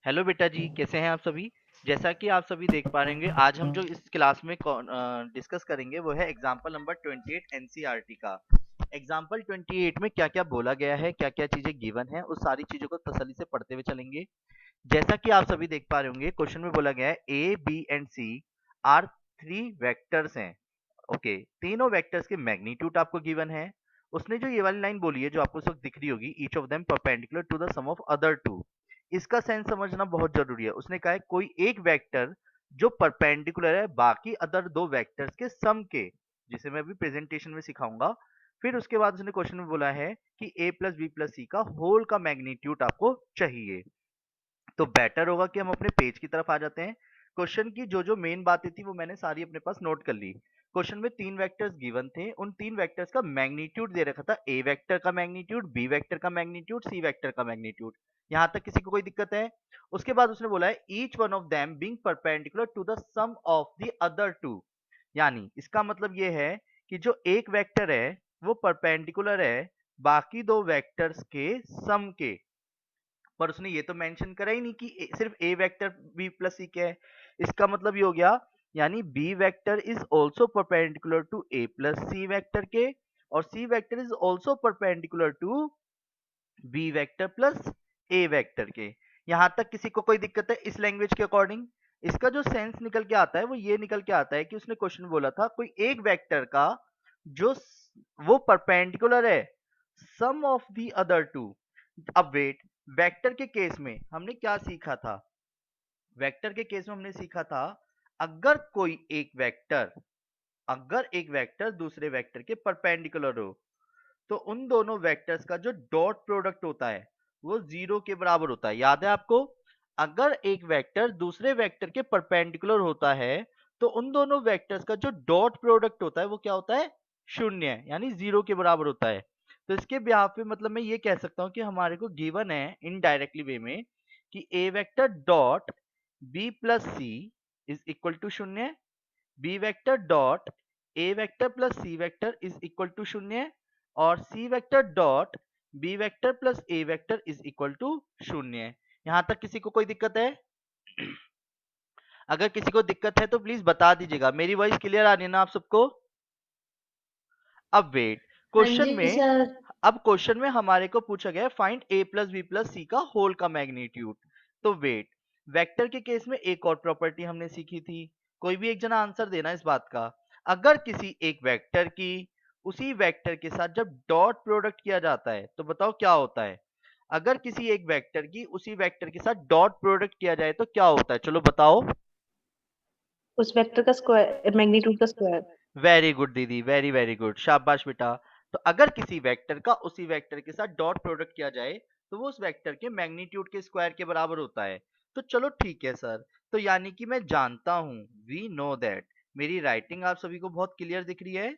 Hello बेटा जी, कैसे हैं आप सभी। जैसा कि आप सभी देख पा रहेंगे, आज हम जो इस क्लास में डिस्कस करेंगे वो है एग्जाम्पल नंबर 28 एनसीईआरटी का। एग्जाम्पल 28 में क्या क्या बोला गया है, क्या क्या चीजें गिवन है, उस सारी चीजों को तसल्ली से पढ़ते हुए चलेंगे। जैसा कि आप सभी देख पा रहे होंगे, क्वेश्चन में बोला गया है A B and C are three vectors हैं। ओके, तीनों वेक्टर्स के मैग्नीट्यूड आपको गिवन है। उसने जो ये वाली लाइन बोली है जो आपको इस वक्त दिख रही होगी, each of them perpendicular to the sum of other two, इसका सेंस समझना बहुत जरूरी है। उसने कहा है कोई एक वेक्टर जो परपेंडिकुलर है बाकी अदर दो वेक्टर्स के सम के, जिसे मैं अभी प्रेजेंटेशन में सिखाऊंगा। फिर उसके बाद उसने क्वेश्चन में बोला है कि a plus B plus C का होल का मैग्नीट्यूड आपको चाहिए। तो बेटर होगा कि हम अपने पेज की तरफ आ जाते हैं। क्वेश्चन की जो जो मेन बातें थी वो मैंने सारी अपने पास नोट कर ली। क्वेश्चन में तीन वेक्टर्स गिवन थे, उन तीन वेक्टर्स का मैग्नीट्यूड दे रखा था, ए वेक्टर का मैग्नीट्यूड, बी वेक्टर का मैग्नीट्यूड, सी वेक्टर का मैग्नीट्यूड। यहां तक किसी को कोई दिक्कत है? उसके बाद उसने बोला है each one of them being perpendicular to the sum of the other two. यानी इसका मतलब ये है कि जो एक वेक्टर है वो परपेंडिकुलर है बाकी दो वेक्टर्स के सम के। पर उसने ये तो मेंशन करा ही नहीं कि सिर्फ A vector B plus C क्या है। इसका मतलब ये हो गया, यानी B vector is also perpendicular to A plus C vector के, और C vector is also perpendicular to B vector plus A vector के। यहां तक किसी को कोई दिक्कत है इस लैंग्वेज के अकॉर्डिंग? इसका जो सेंस निकल के आता है वो ये निकल के आता है कि उसने क्वेश्चन बोला था कोई एक वेक्टर का जो वो परपेंडिकुलर है सम ऑफ द अदर टू। अब वेट, वेक्टर के केस में हमने क्या सीखा था? वेक्टर के केस में हमने सीखा था अगर कोई एक वेक्टर, अगर एक वेक्टर दूसरे वेक्टर के परपेंडिकुलर हो तो उन दोनों वेक्टर्स का जो डॉट प्रोडक्ट होता है वो जीरो के बराबर होता है। याद है आपको? अगर एक वेक्टर दूसरे वेक्टर के परपेंडिकुलर होता है तो उन दोनों वेक्टर्स का जो डॉट प्रोडक्ट होता है वो क्या होता है? शून्य, यानी जीरो के बराबर होता है। तो इसके ब्याह पे मतलब मैं ये कह सकता हूँ कि हमारे को गिवन है इनडायरेक्टली वे में कि A vector dot B plus C is equal to शून्य, B vector dot A vector plus C vector is equal to शून्य, और C vector dot B vector plus A vector is equal to शून्य। यहां तक किसी को कोई दिक्कत है? अगर किसी को दिक्कत है तो प्लीज बता दीजिएगा। मेरी वॉइस क्लियर आ रही है ना आप सबको? अब वेट, हाँ क्वेश्चन जी में, सर। अब क्वेश्चन में हमारे को पूछा गया है फाइंड ए प्लस बी प्लस सी का होल का मैग्नीट्यूड। तो वेट, वेक्टर के केस में एक और प्रॉपर्टी हमने सीखी थी। कोई भी एक जना आंसर देना इस बात का। अगर किसी एक वेक्टर की उसी वेक्टर के साथ जब डॉट प्रोडक्ट किया जाता है तो बताओ क्या होता है? अगर किसी एक वेक्टर की उसी वेक्टर के साथ डॉट प्रोडक्ट किया जाए तो क्या होता है, चलो बताओ। उस वेक्टर का स्क्वायर, मैग्नीट्यूड का स्क्वायर। वेरी गुड दीदी, वेरी वेरी गुड, शाबाश बेटा। तो अगर किसी वेक्टर का उसी वेक्टर के साथ डॉट प्रोडक्ट किया जाए तो वो उस वेक्टर के मैग्नीट्यूड के स्क्वायर के बराबर होता है। तो चलो ठीक है सर, तो यानी कि मैं जानता हूं, वी नो दैट। मेरी राइटिंग आप सभी को बहुत क्लियर दिख रही है?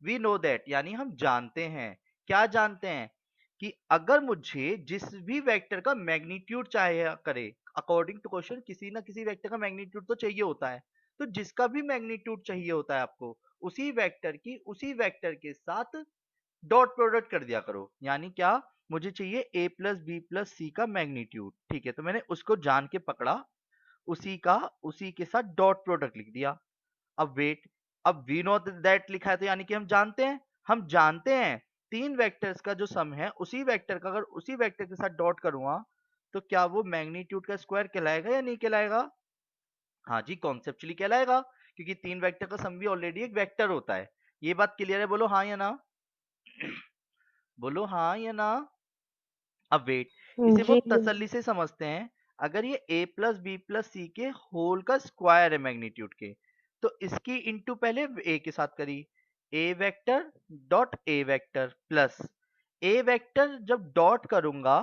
वी नो दैट यानी हम जानते हैं। क्या जानते हैं? कि अगर मुझे जिस भी वेक्टर का मैग्नीट्यूड चाहे करे, अकॉर्डिंग टू क्वेश्चन किसी ना किसी वेक्टर का मैग्नीट्यूड तो चाहिए होता है। तो जिसका भी मैग्नीट्यूड चाहिए होता है आपको, उसी वेक्टर की उसी वेक्टर के साथ डॉट प्रोडक्ट कर दिया करो। यानी क्या? मुझे चाहिए ए प्लस बी प्लस सी का मैग्नीट्यूड, ठीक है, तो मैंने उसको जान के पकड़ा, उसी का उसी के साथ डॉट प्रोडक्ट लिख दिया। अब वेट, अब वी नो दैट लिखा है तो यानी कि हम जानते हैं। हम जानते हैं तीन वेक्टर्स का जो सम है उसी वेक्टर का अगर उसी वेक्टर के साथ डॉट करूंगा तो क्या वो मैग्नीट्यूड का स्क्वायर कहलाएगा या नहीं कहलाएगा? हाँ जी, कॉन्सेप्चुअली कहलाएगा, क्योंकि तीन वेक्टर का सम भी ऑलरेडी एक वेक्टर होता है। ये बात क्लियर है? बोलो हाँ या ना। बोलो हाँ या ना। अब वेट, इसे जी। बहुत तसल्ली से समझते हैं। अगर ये a प्लस बी प्लस सी के होल का स्क्वायर है मैग्नीट्यूड के, तो इसकी इंटू पहले a के साथ करी, a vector dot a vector plus a vector जब डॉट करूंगा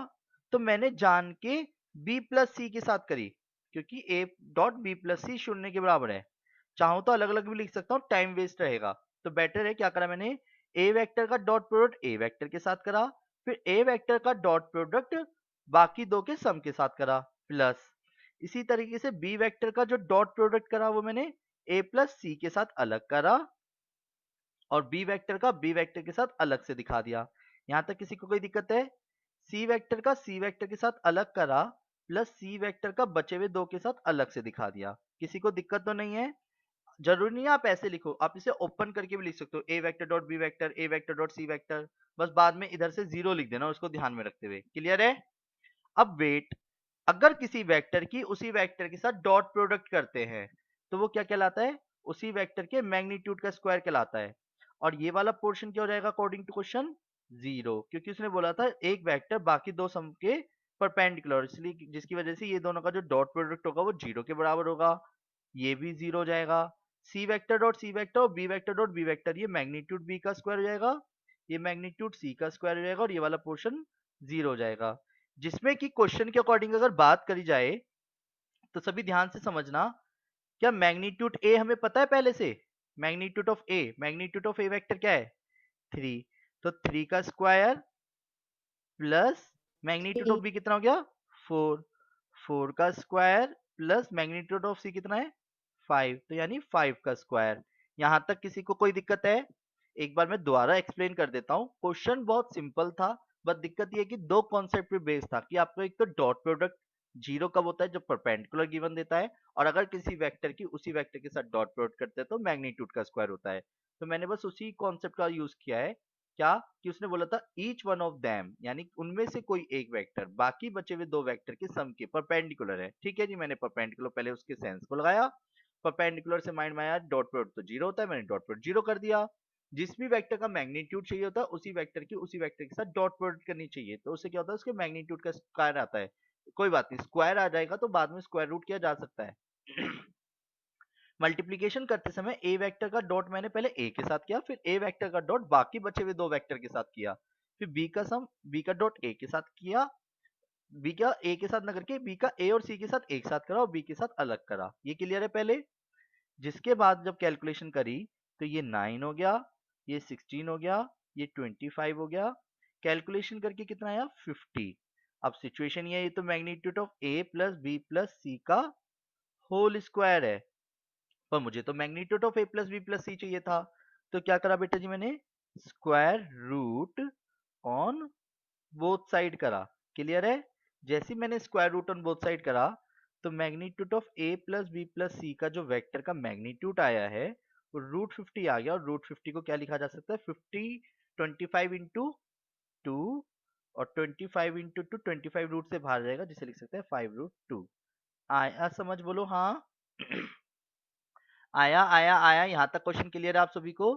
तो मैंने जान के b प्लस सी के साथ करी, क्योंकि a डॉट b प्लस सी शून्य के बराबर है। चाहूं तो अलग अलग भी लिख सकता हूँ, टाइम वेस्ट रहेगा। तो बेटर है क्या करा मैंने, a वेक्टर का डॉट प्रोडक्ट a वेक्टर के साथ करा, फिर ए वेक्टर का डॉट प्रोडक्ट बाकी दो के सम के साथ करा, प्लस इसी तरीके से बी वेक्टर का जो डॉट प्रोडक्ट करा वो मैंने ए प्लस सी के साथ अलग करा, और बी वेक्टर का बी वेक्टर के साथ अलग से दिखा दिया। यहां तक किसी को कोई दिक्कत है? सी वेक्टर का सी वेक्टर के साथ अलग करा, प्लस सी वेक्टर का बचे हुए 2 के साथ अलग से दिखा दिया। किसी को दिक्कत तो नहीं है? जरूरी नहीं है आप ऐसे लिखो, आप इसे ओपन करके भी लिख सकते हो, ए वेक्टर डॉट बी वेक्टर, ए वेक्टर डॉट सी वेक्टर, बस बाद में इधर से 0 लिख देना उसको ध्यान में रखते हुए। क्लियर है? अब वेट, अगर किसी वेक्टर की उसी वेक्टर के साथ डॉट प्रोडक्ट करते हैं तो वो क्या कहलाता है? उसी वेक्टर के मैग्नीट्यूड का स्क्वायर कहलाता है। और ये वाला पोर्शन क्या हो जाएगा अकॉर्डिंग टू क्वेश्चन? 0, क्योंकि उसने बोला था एक वेक्टर बाकी दो सम के परपेंडिकुलर, इसलिए जिसकी वजह से ये दोनों का जो डॉट प्रोडक्ट होगा वो 0 के बराबर होगा। ये भी 0 हो जाएगा। C vector dot C vector और B vector dot B vector, ये मैग्नीट्यूड बी का स्क्वायर हो जाएगा, ये मैग्नीट्यूड सी का स्क्वायर हो जाएगा, और ये वाला पोर्शन 0 हो जाएगा। जिसमें कि क्वेश्चन के अकॉर्डिंग अगर बात करी जाए तो सभी ध्यान से समझना, क्या मैग्नीट्यूड ए हमें पता है पहले से? मैग्नीट्यूड ऑफ ए वेक्टर क्या है? 3। तो 3 का square plus magnitude of 3 B कितना हो गया? 4। 4 का square plus magnitude of C कितना है? 5। तो यानी 5 का स्क्वायर। यहां तक किसी को कोई दिक्कत है? एक बार मैं दोबारा एक्सप्लेन कर देता हूँ। क्वेश्चन बहुत सिंपल था, बस दिक्कत ये कि दो कॉन्सेप्ट पे बेस्ड था कि आपको एक तो डॉट प्रोडक्ट 0 कब होता है? जब परपेंडिकुलर गिवन देता है, और अगर किसी वेक्टर की उसी वेक्टर के साथ डॉट प्रोडक्ट करते हैं तो मैग्नीट्यूड का स्क्वायर होता है। तो मैंने बस उसी कॉन्सेप्ट का यूज किया है। क्या कि उसने बोला था ईच वन ऑफ देम, यानी उनमें से कोई एक वेक्टर बाकी बचे हुए दो वेक्टर के सम के परपेंडिकुलर है। ठीक है जी, मैंने परपेंडिकुलर पहले उसके सेंस को लगाया, परपेंडिकुलर से माइंड में आया डॉट प्रोडक्ट तो 0 होता है, मैंने डॉट प्रोडक्ट 0 कर दिया। जिस भी वेक्टर का मैग्नीट्यूड चाहिए होता है उसी वेक्टर की उसी वेक्टर के साथ डॉट प्रोडक्ट करनी चाहिए, तो उससे क्या होता है? उसके मैग्नीट्यूड का स्क्वायर आता है। कोई बात नहीं, स्क्वायर आ जाएगा तो बाद में स्क्वायर रूट किया जा सकता है। मल्टीप्लीकेशन करते समय ए वेक्टर का डॉट मैंने पहले ए के साथ किया, फिर ए वेक्टर का डॉट बाकी बचे हुए दो वेक्टर के साथ किया, फिर बी का सम बी का डॉट ए के साथ किया, बी का ए के साथ न करके बी का ए और सी के साथ एक साथ करा और बी के साथ अलग करा। ये क्लियर है पहले? जिसके बाद जब कैलकुलेशन करी तो ये 9 हो गया, ये 16 हो गया, ये 25 हो गया। कैलकुलेशन करके कितना आया? 50। अब सिचुएशन ये है, ये तो magnitude of A plus B plus C का होल स्क्वायर है, पर मुझे तो magnitude of A plus B plus C चाहिए था। तो क्या करा बेटा जी मैंने? Square root on both side करा। क्लियर है? जैसे ही मैंने square root on both side करा तो magnitude of A plus B plus C का जो वेक्टर का मैग्नीट्यूड आया है वो √50 आ गया, और √50 को क्या लिखा जा सकता है? 50 25 इंटू 2, और 25 इंटू 2 25 रूट से बाहर जाएगा, जिसे लिख सकते हैं 5√2। आया समझ? बोलो हाँ। आया आया आया, यहाँ तक क्वेश्चन क्लियर है आप सभी को?